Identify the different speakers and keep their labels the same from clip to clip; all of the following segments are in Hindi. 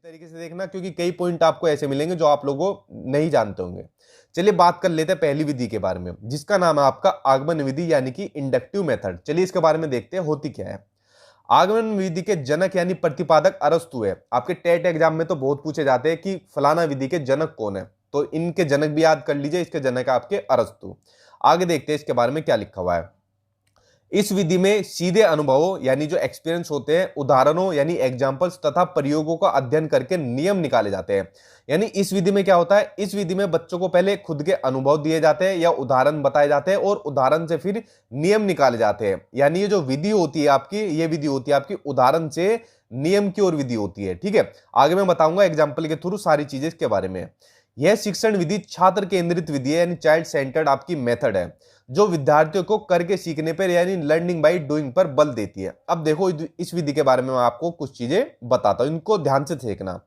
Speaker 1: अच्छी तरीके से देखना, क्योंकि कई पॉइंट आपको ऐसे मिलेंगे जो आप लोगों नहीं जानते होंगे। चलिए बात कर लेते हैं पहली विधि के बारे में, जिसका नाम है आपका आगमन विधि यानी कि इंडक्टिव मेथड। चलिए इसके बारे में देखते हैं होती क्या है। आगमन विधि के जनक यानी प्रतिपादक अरस्तु है। आपके टेट एग्जाम में तो बहुत पूछे जाते हैं कि फलाना विधि के जनक कौन है, तो इनके जनक भी याद कर लीजिए। इसके जनक आपके अरस्तु। आगे देखते हैं इसके बारे में क्या लिखा हुआ है। इस विधि में सीधे अनुभवों यानी जो एक्सपीरियंस होते हैं, उदाहरणों यानी एग्जाम्पल्स तथा प्रयोगों का अध्ययन करके नियम निकाले जाते हैं। यानी इस विधि में क्या होता है, इस विधि में बच्चों को पहले खुद के अनुभव दिए जाते हैं या उदाहरण बताए जाते हैं और उदाहरण से फिर नियम निकाले जाते हैं। यानी ये जो विधि होती है आपकी, ये विधि होती है आपकी उदाहरण से नियम की ओर विधि होती है। ठीक है, आगे मैं बताऊंगा एग्जाम्पल के थ्रू सारी चीजें इसके बारे में। यह शिक्षण विधि छात्र केंद्रित विधि है यानी चाइल्ड सेंटर्ड आपकी मेथड है, जो विद्यार्थियों को करके सीखने पर यानी लर्निंग बाय डूइंग पर बल देती है। अब देखो इस विधि के बारे में मैं आपको कुछ चीजें बताता हूं, इनको ध्यान से देखना।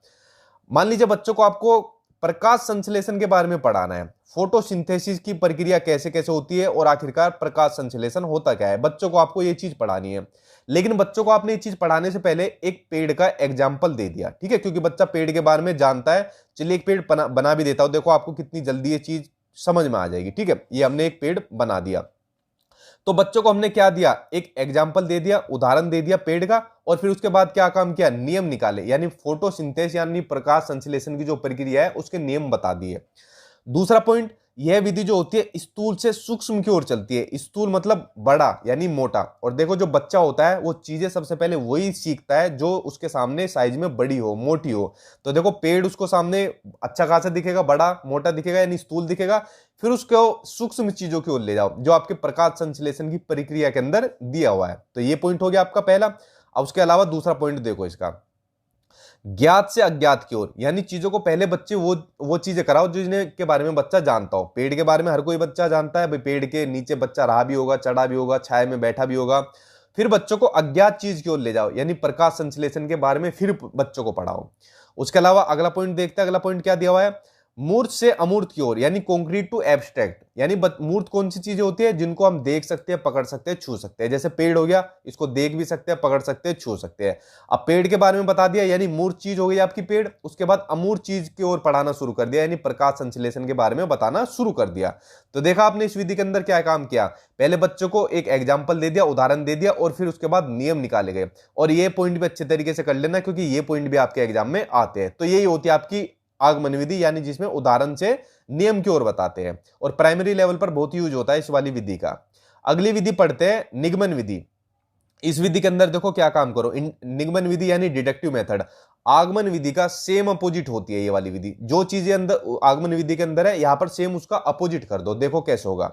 Speaker 1: मान लीजिए बच्चों को आपको प्रकाश संश्लेषण के बारे में पढ़ाना है, फोटोसिंथेसिस की प्रक्रिया कैसे कैसे होती है और आखिरकार प्रकाश संश्लेषण होता क्या है, बच्चों को आपको ये चीज पढ़ानी है। लेकिन बच्चों को आपने ये चीज पढ़ाने से पहले एक पेड़ का एग्जाम्पल दे दिया, ठीक है, क्योंकि बच्चा पेड़ के बारे में जानता है। चलिए एक पेड़ बना भी देता हूं, देखो आपको कितनी जल्दी ये चीज समझ में आ जाएगी। ठीक है, ये हमने एक पेड़ बना दिया, तो बच्चों को हमने क्या दिया, एक एग्जाम्पल दे दिया, उदाहरण दे दिया पेड़ का, और फिर उसके बाद क्या काम किया, नियम निकाले, यानी फोटोसिंथेसिस यानी प्रकाश संश्लेषण की जो प्रक्रिया है उसके नियम बता दिए। दूसरा पॉइंट, यह विधि जो होती है स्थूल से सूक्ष्म की ओर चलती है। स्थूल मतलब बड़ा यानी मोटा। और देखो जो बच्चा होता है वो चीजें सबसे पहले वही सीखता है जो उसके सामने साइज में बड़ी हो, मोटी हो। तो देखो पेड़ उसको सामने अच्छा खासा दिखेगा, बड़ा मोटा दिखेगा यानी स्थूल दिखेगा। फिर उसको सूक्ष्म चीजों की ओर ले जाओ जो आपके प्रकाश संश्लेषण की प्रक्रिया के अंदर दिया हुआ है। तो ये पॉइंट हो गया आपका पहला। अब उसके अलावा दूसरा पॉइंट देखो इसका, ज्ञात से अज्ञात की ओर, यानी चीजों को पहले बच्चे वो चीजें कराओ जिन्हें के बारे में बच्चा जानता हो। पेड़ के बारे में हर कोई बच्चा जानता है, भाई पेड़ के नीचे बच्चा रहा भी होगा, चढ़ा भी होगा, छाया में बैठा भी होगा। फिर बच्चों को अज्ञात चीज की ओर ले जाओ, यानी प्रकाश संश्लेषण के बारे में फिर बच्चों को पढ़ाओ। उसके अलावा अगला पॉइंट देखते हैं, अगला पॉइंट क्या दिया हुआ है, मूर्त से अमूर्त की ओर, यानी कॉन्क्रीट टू एब्स्ट्रैक्ट। यानी मूर्त कौन सी चीजें होती है जिनको हम देख सकते हैं, पकड़ सकते हैं, छू सकते हैं। जैसे पेड़ हो गया, इसको देख भी सकते हैं, पकड़ सकते हैं, छू सकते हैं। अब पेड़ के बारे में बता दिया, यानी मूर्त चीज हो गई आपकी पेड़। उसके बाद अमूर्त चीज की ओर पढ़ाना शुरू कर दिया, यानी प्रकाश संश्लेषण के बारे में बताना शुरू कर दिया। तो देखा आपने इस विधि के अंदर क्या काम किया, पहले बच्चों को एक एग्जाम्पल दे दिया, उदाहरण दे दिया, और फिर उसके बाद नियम निकाले गए। और ये पॉइंट भी अच्छे तरीके से कर लेना, क्योंकि ये पॉइंट भी आपके एग्जाम में आते हैं। तो यही होती है आपकी आगमन विधि, यानी जिसमें उदाहरण से नियम की ओर बताते हैं, और प्राइमरी लेवल पर बहुत यूज होता है इस वाली विधि का। अगली विधि पढ़ते हैं निगमन विधि। इस विधि के अंदर देखो क्या काम करो, निगमन विधि यानी डिडक्टिव मेथड आगमन विधि का सेम अपोजिट होती है। ये वाली विधि जो चीजें अंदर आगमन विधि के अंदर है, यहां पर सेम उसका अपोजिट कर दो। देखो कैसे होगा,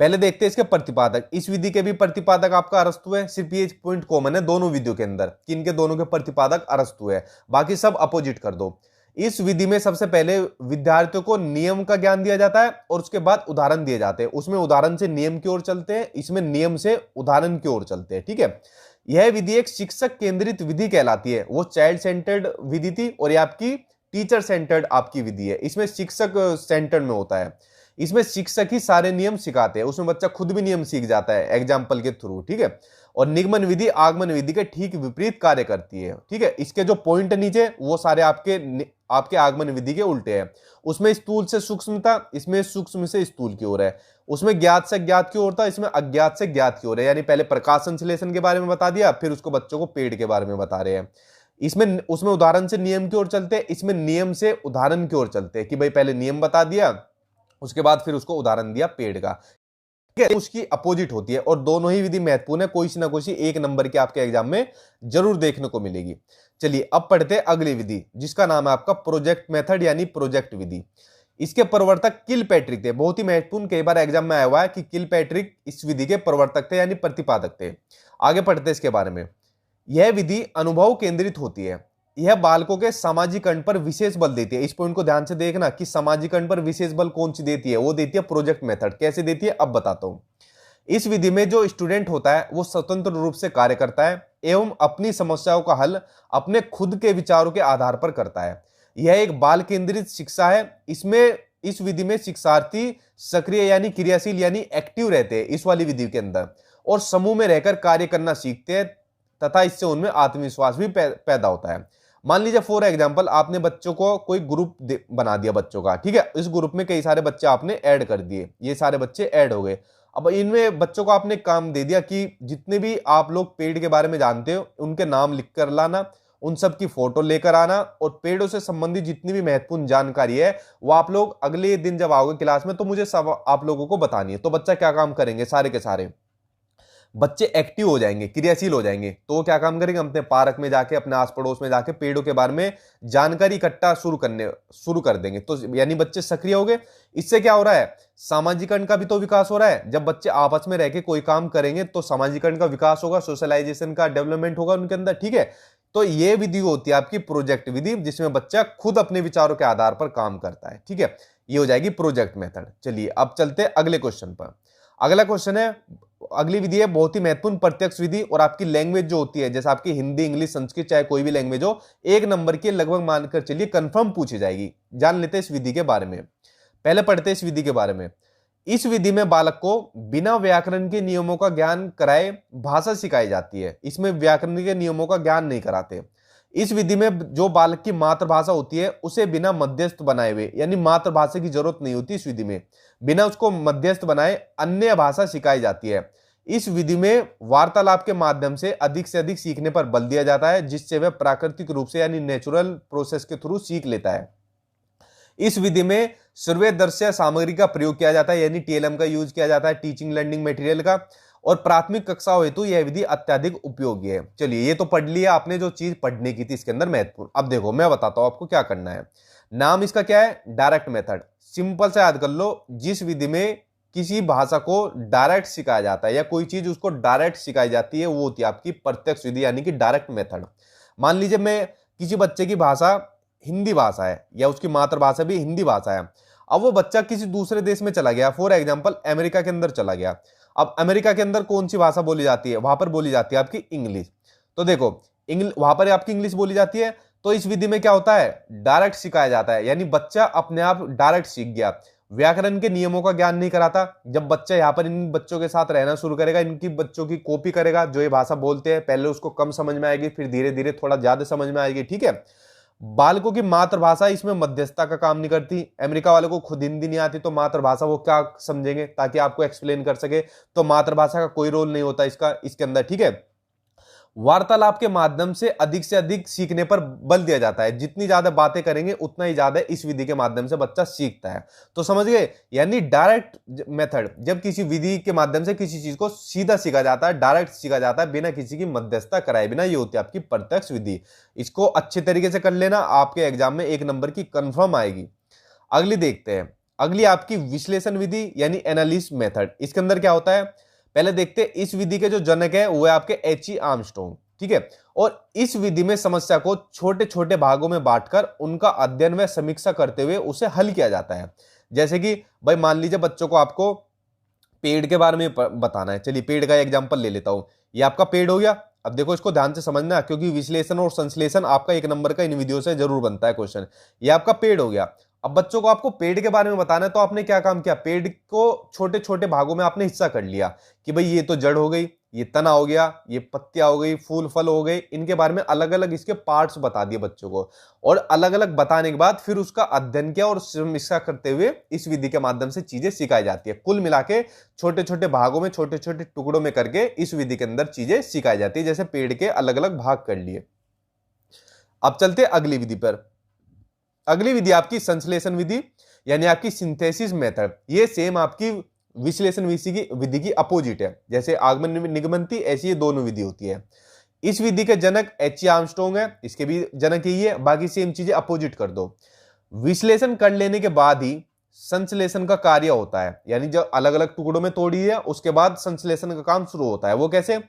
Speaker 1: पहले देखते हैं इसके प्रतिपादक। इस विधि के भी प्रतिपादक आपका अरस्तु है, सिर्फ ये पॉइंट कॉमन है दोनों विधियों के अंदर कि इनके दोनों के प्रतिपादक अरस्तु है, बाकी सब अपोजिट कर दो। इस विधि में सबसे पहले विद्यार्थियों को नियम का ज्ञान दिया जाता है और उसके बाद उदाहरण दिए जाते हैं। उसमें उदाहरण से नियम की ओर चलते हैं, इसमें नियम से उदाहरण की ओर चलते हैं। ठीक है, यह विधि एक शिक्षक केंद्रित विधि कहलाती है। वो चाइल्ड सेंटर्ड विधि थी और ये आपकी टीचर सेंटर्ड आपकी विधि है। इसमें शिक्षक सेंटर्ड में होता है, इसमें शिक्षक ही सारे नियम सिखाते हैं, उसमें बच्चा खुद भी नियम सीख जाता है एग्जाम्पल के थ्रू। ठीक है, और निगमन विधि आगमन विधि के ठीक विपरीत कार्य करती है। ठीक है, इसके जो पॉइंट नीचे वो सारे आपके आगमन विधि के उल्टे हैं। उसमें स्थूल से सूक्ष्म था, इसमें सूक्ष्म से स्थूल की ओर है। उसमें ज्ञात से अज्ञात की ओर था, इसमें अज्ञात से ज्ञात की ओर है। यानी पहले प्रकाश संश्लेषण के बारे में बता दिया, फिर उसको बच्चों को पेड़ के बारे में बता रहे हैं। इसमें उसमें उदाहरण से नियम की ओर चलते हैं, इसमें नियम से उदाहरण की ओर चलते हैं कि भाई पहले नियम बता दिया, उसके बाद फिर उसको उदाहरण दिया पेड़ का। उसकी अपोजिट होती है, और दोनों ही विधि महत्वपूर्ण है, कोई सी ना कोई सी एक नंबर के आपके एग्जाम में जरूर देखने को मिलेगी। चलिए अब पढ़ते हैं अगली विधि, जिसका नाम है आपका प्रोजेक्ट मेथड यानी प्रोजेक्ट विधि। इसके प्रवर्तक किलपैट्रिक थे, बहुत ही महत्वपूर्ण, कई बार एग्जाम में आया हुआ है कि किलपैट्रिक इस विधि के प्रवर्तक थे यानी प्रतिपादक थे। आगे पढ़ते हैं इसके बारे में। यह विधि अनुभव केंद्रित होती है, यह बालकों के सामाजिकरण पर विशेष बल देती है। इस पॉइंट को ध्यान से देखना कि सामाजिकरण पर विशेष बल कौन सी देती है, वो देती है प्रोजेक्ट मेथड। कैसे देती है अब बताता हूं। इस विधि में जो स्टूडेंट होता है वो स्वतंत्र रूप से कार्य करता है एवं अपनी समस्याओं का हल अपने खुद के विचारों के आधार पर करता है। यह एक बाल केंद्रित शिक्षा है। इस विधि में शिक्षार्थी सक्रिय यानी क्रियाशील यानी एक्टिव रहते हैं इस वाली विधि के अंदर, और समूह में रहकर कार्य करना सीखते हैं तथा इससे उनमें आत्मविश्वास भी पैदा होता है। मान लीजिए फॉर एग्जांपल आपने बच्चों को कोई ग्रुप बना दिया बच्चों का, ठीक है, इस ग्रुप में कई सारे बच्चे आपने ऐड कर दिए, ये सारे बच्चे ऐड हो गए। अब इनमें बच्चों को आपने काम दे दिया कि जितने भी आप लोग पेड़ के बारे में जानते हो उनके नाम लिख कर लाना, उन सब की फोटो लेकर आना, और पेड़ों से संबंधित जितनी भी महत्वपूर्ण जानकारी है वो आप लोग अगले दिन जब आओगे क्लास में तो मुझे सब आप लोगों को बतानी है। तो बच्चा क्या काम करेंगे, सारे के सारे बच्चे एक्टिव हो जाएंगे, क्रियाशील हो जाएंगे। तो वो क्या काम करेंगे, अपने पार्क में जाके, अपने आस पड़ोस में जाके पेड़ों के बारे में जानकारी इकट्ठा शुरू कर देंगे। तो यानी बच्चे सक्रिय हो गए। इससे क्या हो रहा है, सामाजिकरण का भी तो विकास हो रहा है। जब बच्चे आपस में रह के कोई काम करेंगे तो सामाजिकरण का विकास होगा, सोशलाइजेशन का डेवलपमेंट होगा उनके अंदर, ठीक है। तो ये विधि होती है आपकी प्रोजेक्ट विधि, जिसमें बच्चा खुद अपने विचारों के आधार पर काम करता है, ठीक है। ये हो जाएगी प्रोजेक्ट मेथड। चलिए अब चलते हैं अगले क्वेश्चन पर। अगला क्वेश्चन है, अगली विधि है बहुत ही महत्वपूर्ण, प्रत्यक्ष विधि। और आपकी लैंग्वेज जो होती है, जैसे आपकी हिंदी, इंग्लिश, संस्कृत, चाहे कोई भी लैंग्वेज हो, 1 नंबर की लगभग मानकर चलिए कंफर्म पूछी जाएगी। जान लेते हैं इस विधि के बारे में। पहले पढ़ते हैं इस विधि के बारे में। इस विधि में बालक को बिना व्याकरण के नियमों का ज्ञान कराए भाषा सिखाई जाती है। इसमें व्याकरण के नियमों का ज्ञान नहीं कराते। इस विधि में जो बालक की मातृभाषा होती है उसे बिना मध्यस्थ बनाए हुए, यानी मातृभाषा की जरूरत नहीं होती इस विधि में, बिना उसको मध्यस्थ बनाए अन्य भाषा सिखाई जाती है। इस विधि में वार्तालाप के माध्यम से अधिक सीखने पर बल दिया जाता है, जिससे वह प्राकृतिक रूप से यानी नेचुरल प्रोसेस के थ्रू सीख लेता है। इस विधि में सर्वे दृश्य सामग्री का प्रयोग किया जाता है, यानी टीएलएम का यूज किया जाता है, टीचिंग लर्निंग मटेरियल का, और प्राथमिक कक्षाओं हेतु यह विधि अत्यधिक उपयोगी है। चलिए ये तो पढ़ लिया आपने, जो चीज पढ़ने की थी इसके अंदर महत्वपूर्ण। अब देखो मैं बताता हूं आपको क्या करना है। नाम इसका क्या है, डायरेक्ट मेथड। सिंपल से याद कर लो, जिस विधि में किसी भाषा को डायरेक्ट सिखाया जाता है या कोई चीज उसको डायरेक्ट सिखाई जाती है वो होती है आपकी प्रत्यक्ष विधि, यानी कि डायरेक्ट मेथड। मान लीजिए मैं किसी बच्चे की भाषा हिंदी भाषा है या उसकी मातृभाषा भी हिंदी भाषा है। अब वो बच्चा किसी दूसरे देश में चला गया, फॉर एग्जांपल अमेरिका के अंदर चला गया। अब अमेरिका के अंदर कौन सी भाषा बोली जाती है, वहां पर बोली जाती है आपकी इंग्लिश। तो देखो वहां पर आपकी इंग्लिश बोली जाती है। तो इस विधि में क्या होता है, डायरेक्ट सिखाया जाता है, यानी बच्चा अपने आप डायरेक्ट सीख गया। व्याकरण के नियमों का ज्ञान नहीं कराता। जब बच्चा यहाँ पर इन बच्चों के साथ रहना शुरू करेगा, इनकी बच्चों की कॉपी करेगा, जो ये भाषा बोलते हैं, पहले उसको कम समझ में आएगी, फिर धीरे धीरे थोड़ा ज्यादा समझ में आएगी, ठीक है। बालकों की मातृभाषा इसमें मध्यस्थता का काम नहीं करती। अमेरिका वालों को खुद हिंदी नहीं आती तो मातृभाषा वो क्या समझेंगे, ताकि आपको एक्सप्लेन कर सके। तो मातृभाषा का कोई रोल नहीं होता इसके अंदर, ठीक है। वार्तालाप के माध्यम से अधिक सीखने पर बल दिया जाता है। जितनी ज्यादा बातें करेंगे उतना ही ज्यादा इस विधि के माध्यम से बच्चा सीखता है। तो समझ गए, यानी डायरेक्ट मेथड, जब किसी विधि के माध्यम से किसी चीज को सीधा सीखा जाता है, डायरेक्ट सीखा जाता है बिना किसी की मध्यस्थता कराए बिना, ये होती है आपकी प्रत्यक्ष विधि। इसको अच्छे तरीके से कर लेना, आपके एग्जाम में 1 नंबर की कंफर्म आएगी। अगली देखते हैं, अगली आपकी विश्लेषण विधि यानी एनालिसिस मेथड। इसके अंदर क्या होता है, पहले देखते हैं। इस विधि के जो जनक है वो है आपके H.E. आर्मस्ट्रॉन्ग, ठीक है। और इस विधि में समस्या को छोटे छोटे भागों में बांटकर उनका अध्ययन व समीक्षा करते हुए उसे हल किया जाता है। जैसे कि भाई मान लीजिए बच्चों को आपको पेड़ के बारे में बताना है। चलिए पेड़ का एग्जांपल ले लेता हूं। ये आपका पेड़ हो गया। अब देखो इसको ध्यान से समझना, क्योंकि विश्लेषण और संश्लेषण आपका 1 नंबर का इन वीडियो से जरूर बनता है क्वेश्चन। ये आपका पेड़ हो गया। अब बच्चों को आपको पेड़ के बारे में बताना है, तो आपने क्या काम किया, पेड़ को छोटे छोटे भागों में आपने हिस्सा कर लिया कि भाई ये तो जड़ हो गई, ये तना हो गया, ये पत्तियां हो गई, फूल फल हो गए। इनके बारे में अलग अलग इसके पार्ट्स बता दिए बच्चों को, और अलग अलग बताने के बाद फिर उसका अध्ययन किया और समीक्षा करते हुए इस विधि के माध्यम से चीजें सिखाई जाती है। कुल मिला के छोटे छोटे भागों में, छोटे छोटे टुकड़ों में करके इस विधि के अंदर चीजें सिखाई जाती है, जैसे पेड़ के अलग अलग भाग कर लिए। अब चलते अगली विधि पर। अगली विधि आपकी संश्लेषण विधि यानी आपकी सिंथेसिस मेथड। ये सेम आपकी विश्लेषण विधि की अपोजिट है। जैसे आगमन निगमन थी, ऐसी ये दोनों विधि होती है। इस विधि के जनक H.E. आर्मस्ट्रॉन्ग है, इसके भी जनक यही है। बाकी सेम चीजें अपोजिट कर दो। विश्लेषण कर लेने के बाद ही संश्लेषण का कार्य होता है, यानी जब अलग अलग टुकड़ों में तोड़ी है उसके बाद संश्लेषण का काम शुरू होता है। वो कैसे,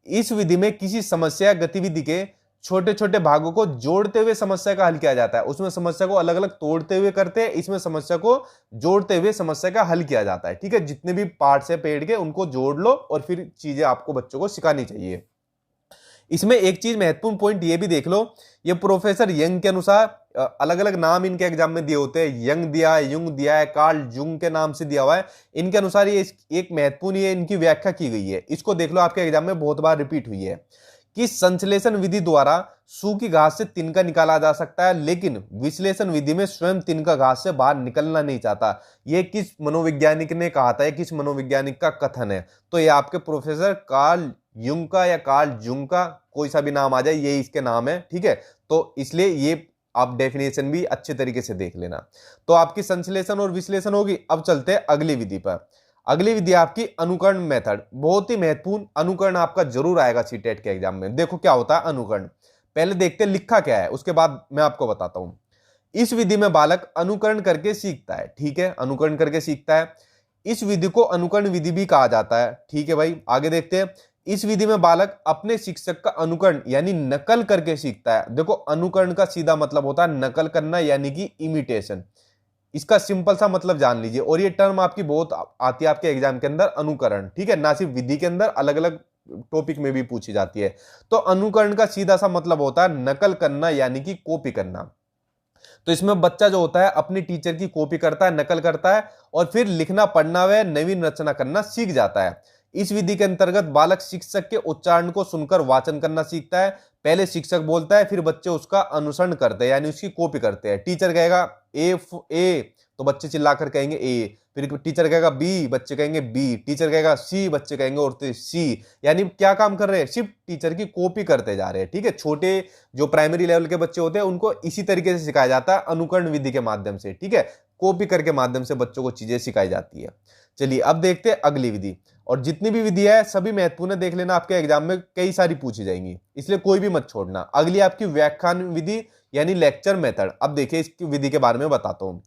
Speaker 1: इस विधि में किसी समस्या गतिविधि के छोटे छोटे भागों को जोड़ते हुए समस्या का हल किया जाता है। उसमें समस्या को अलग अलग तोड़ते हुए करते हैं, इसमें समस्या को जोड़ते हुए समस्या का हल किया जाता है, ठीक है। जितने भी पार्ट्स है पेड़ के उनको जोड़ लो और फिर चीजें आपको बच्चों को सिखानी चाहिए। इसमें एक चीज महत्वपूर्ण पॉइंट ये भी देख लो, ये प्रोफेसर यंग के अनुसार अलग अलग नाम इनके एग्जाम में दिए होते हैं। यंग दिया है, युंग दिया है, कार्ल जुंग के नाम से दिया हुआ है। इनके अनुसार ये एक महत्वपूर्ण ये इनकी व्याख्या की गई है। इसको देख लो, आपके एग्जाम में बहुत बार रिपीट हुई है कि संश्लेषण विधि द्वारा सूखी घास से तिनका निकाला जा सकता है, लेकिन विश्लेषण विधि में स्वयं तिनका घास से बाहर निकलना नहीं चाहता। ये किस मनोवैज्ञानिक ने कहा था, किस मनोवैज्ञानिक का कथन है? तो ये आपके प्रोफेसर कार्ल युंग का या कार्ल जुंग का, कोई सा भी नाम आ जाए, ये इसके नाम है, ठीक है। तो इसलिए ये आप डेफिनेशन भी अच्छे तरीके से देख लेना। तो आपकी संश्लेषण और विश्लेषण होगी। अब चलते हैं अगली विधि पर। अगली विधि आपकी अनुकरण मेथड, बहुत ही महत्वपूर्ण। अनुकरण आपका जरूर आएगा सीटेट के एग्जाम में। देखो क्या होता है अनुकरण, पहले देखते हैं लिखा क्या है, उसके बाद मैं आपको बताता हूं। इस विधि में बालक अनुकरण करके सीखता है, ठीक है, अनुकरण करके सीखता है। इस विधि को अनुकरण विधि भी कहा जाता है, ठीक है भाई। आगे देखते हैं। इस विधि में बालक अपने शिक्षक का अनुकरण यानी नकल करके सीखता है। देखो अनुकरण का सीधा मतलब होता है नकल करना यानी कि इमिटेशन। इसका सिंपल सा मतलब जान लीजिए। और ये टर्म आपकी बहुत आती है आपके एग्जाम के अंदर, अनुकरण, ठीक है, ना सिर्फ विधि के अंदर, अलग अलग टॉपिक में भी पूछी जाती है। तो अनुकरण का सीधा सा मतलब होता है नकल करना यानी कि कॉपी करना। तो इसमें बच्चा जो होता है अपनी टीचर की कॉपी करता है, नकल करता है, और फिर लिखना पढ़ना व नवीन रचना करना सीख जाता है। इस विधि के अंतर्गत बालक शिक्षक के उच्चारण को सुनकर वाचन करना सीखता है। पहले शिक्षक बोलता है, फिर बच्चे उसका अनुसरण करते हैं यानी उसकी कॉपी करते हैं। टीचर कहेगा ए तो बच्चे चिल्लाकर कहेंगे ए, फिर टीचर कहेगा बी, बच्चे कहेंगे बी, टीचर कहेगा सी, बच्चे कहेंगे और सी। यानी क्या काम कर रहे हैं, सिर्फ टीचर की कॉपी करते जा रहे हैं, ठीक है। छोटे जो प्राइमरी लेवल के बच्चे होते हैं उनको इसी तरीके से सिखाया जाता है, अनुकरण विधि के माध्यम से, ठीक है, कॉपी करके माध्यम से बच्चों को चीजें सिखाई जाती है। चलिए अब देखते हैं अगली विधि। और जितनी भी विधि है सभी महत्वपूर्ण, देख लेना, आपके एग्जाम में कई सारी पूछी जाएंगी, इसलिए कोई भी मत छोड़ना। अगली आपकी व्याख्यान विधि यानी लेक्चर मेथड। अब देखिए इसकी विधि के बारे में बताता हूं।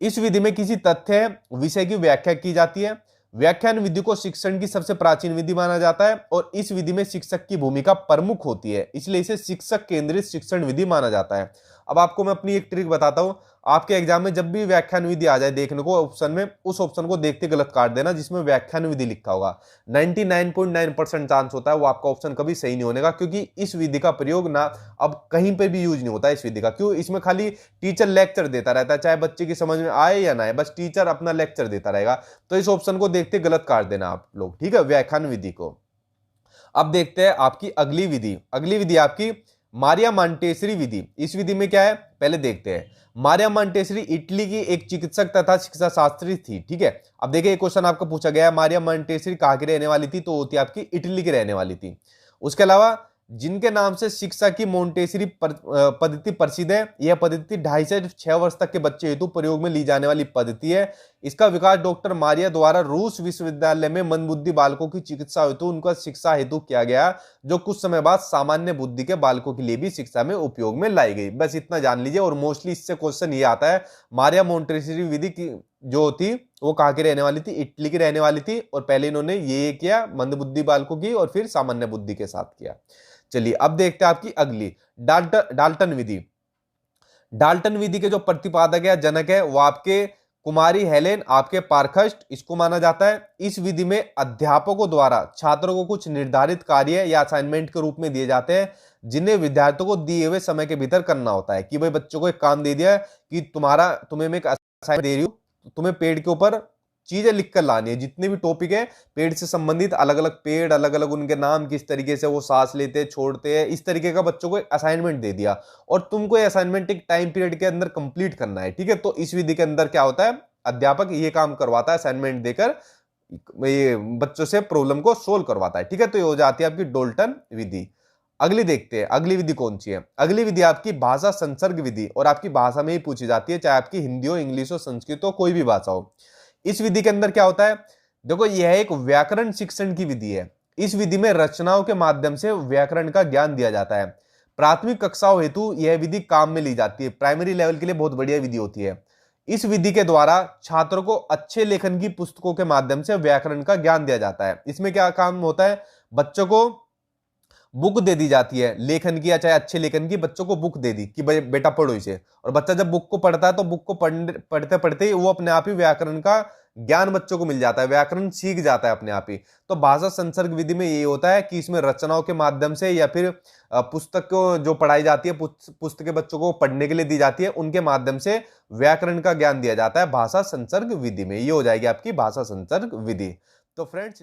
Speaker 1: इस विधि में किसी तथ्य विषय की व्याख्या की जाती है। व्याख्यान विधि को शिक्षण की सबसे प्राचीन विधि माना जाता है और इस विधि में शिक्षक की भूमिका प्रमुख होती है, इसलिए इसे शिक्षक केंद्रित शिक्षण विधि माना जाता है। अब आपको मैं अपनी एक ट्रिक बताता हूं। आपके एग्जाम में जब भी व्याख्यान विधि आ जाए देखने को ऑप्शन में, उस ऑप्शन को देखते गलत काट देना जिसमें व्याख्यान विधि लिखा होगा। 99.9% चांस होता है वो आपका ऑप्शन कभी सही नहीं होने का, क्योंकि इस विधि का प्रयोग ना अब कहीं पे भी यूज नहीं होता है इस विधि का। क्यों? इसमें खाली टीचर लेक्चर देता रहता है, चाहे बच्चे की समझ में आए या ना आए, बस टीचर अपना लेक्चर देता रहेगा। तो इस ऑप्शन को देखते गलत काट देना आप लोग, ठीक है, व्याख्यान विधि को। अब देखते हैं आपकी अगली विधि। अगली विधि आपकी मारिया मॉन्टेसरी विधि। इस विधि में क्या है पहले देखते हैं। मारिया मॉन्टेसरी इटली की एक चिकित्सक तथा शिक्षा शास्त्री थी, ठीक है। अब देखिए एक क्वेश्चन आपको पूछा गया है, मारिया मॉन्टेसरी कहाँ की रहने वाली थी? तो वो थी आपकी इटली की रहने वाली थी। उसके अलावा जिनके नाम से शिक्षा की मोंटेसरी पद्धति प्रसिद्ध है, यह पद्धति 2.5 से 6 वर्ष तक के बच्चे हेतु प्रयोग में ली जाने वाली पद्धति है। इसका विकास डॉक्टर मारिया द्वारा रूस विश्वविद्यालय में मंदबुद्धि बालकों की चिकित्सा हेतु उनका शिक्षा हेतु किया गया, जो कुछ समय बाद सामान्य बुद्धि के बालकों के लिए भी शिक्षा में उपयोग में लाई गई। बस इतना जान लीजिए। और मोस्टली इससे क्वेश्चन ये आता है, मारिया मोंटेसरी विधि की जो थी वो कहाँ की रहने वाली थी? इटली की रहने वाली थी। और पहले इन्होंने ये किया मंदबुद्धि बालकों की, और फिर सामान्य बुद्धि के साथ किया। चलिए अब देखते हैं आपकी अगली डाल्टन विधि। डाल्टन विधि के जो प्रतिपादक या जनक है वो आपके कुमारी हेलेन आपके पारखस्ट, इसको माना जाता है। इस विधि में अध्यापकों द्वारा छात्रों को कुछ निर्धारित कार्य या असाइनमेंट के रूप में दिए जाते हैं, जिन्हें विद्यार्थियों को दिए हुए समय के भीतर करना होता है। कि भाई बच्चों को एक काम दे दिया कि तुम्हें मैं एक असाइनमेंट दे रही हूं, तुम्हें पेड़ के ऊपर चीजें लिखकर लानी है, जितने भी टॉपिक है पेड़ से संबंधित, अलग अलग पेड़, अलग अलग उनके नाम, किस तरीके से वो सांस लेते हैं छोड़ते हैं, इस तरीके का बच्चों को एक असाइनमेंट दे दिया। और तुमको ये असाइनमेंट एक टाइम पीरियड के अंदर कंप्लीट करना है, ठीक है। तो इस विधि के अंदर क्या होता है, अध्यापक ये काम करवाता है, असाइनमेंट देकर ये बच्चों से प्रॉब्लम को सोल्व करवाता है, ठीक है। तो ये हो जाती है आपकी डाल्टन विधि। अगली देखते हैं अगली विधि कौन सी है। अगली विधि आपकी भाषा संसर्ग विधि, और आपकी भाषा में ही पूछी जाती है, चाहे आपकी हिंदी हो, इंग्लिश हो, संस्कृत हो, कोई भी भाषा हो। इस विधि के अंदर क्या होता है, देखो यह एक व्याकरण शिक्षण की विधि है। इस विधि में रचनाओं के माध्यम से व्याकरण का ज्ञान दिया जाता है। प्राथमिक कक्षाओं हेतु यह विधि काम में ली जाती है, प्राइमरी लेवल के लिए बहुत बढ़िया विधि होती है। इस विधि के द्वारा छात्रों को अच्छे लेखन की पुस्तकों के माध्यम से व्याकरण का ज्ञान दिया जाता है। इसमें क्या काम होता है, बच्चों को बुक दे दी जाती है लेखन की, या चाहे अच्छे लेखन की, बच्चों को बुक दे दी कि भाई बेटा पढ़ो इसे। और बच्चा जब बुक को पढ़ता है तो बुक को पढ़ते पढ़ते ही वो अपने आप ही व्याकरण का ज्ञान बच्चों को मिल जाता है, व्याकरण सीख जाता है अपने आप ही। तो भाषा संसर्ग विधि में ये होता है कि इसमें रचनाओं के माध्यम से या फिर पुस्तक को जो पढ़ाई जाती है, पुस्तकें बच्चों को पढ़ने के लिए दी जाती है, उनके माध्यम से व्याकरण का ज्ञान दिया जाता है भाषा संसर्ग विधि में। ये हो जाएगी आपकी भाषा संसर्ग विधि। तो फ्रेंड्स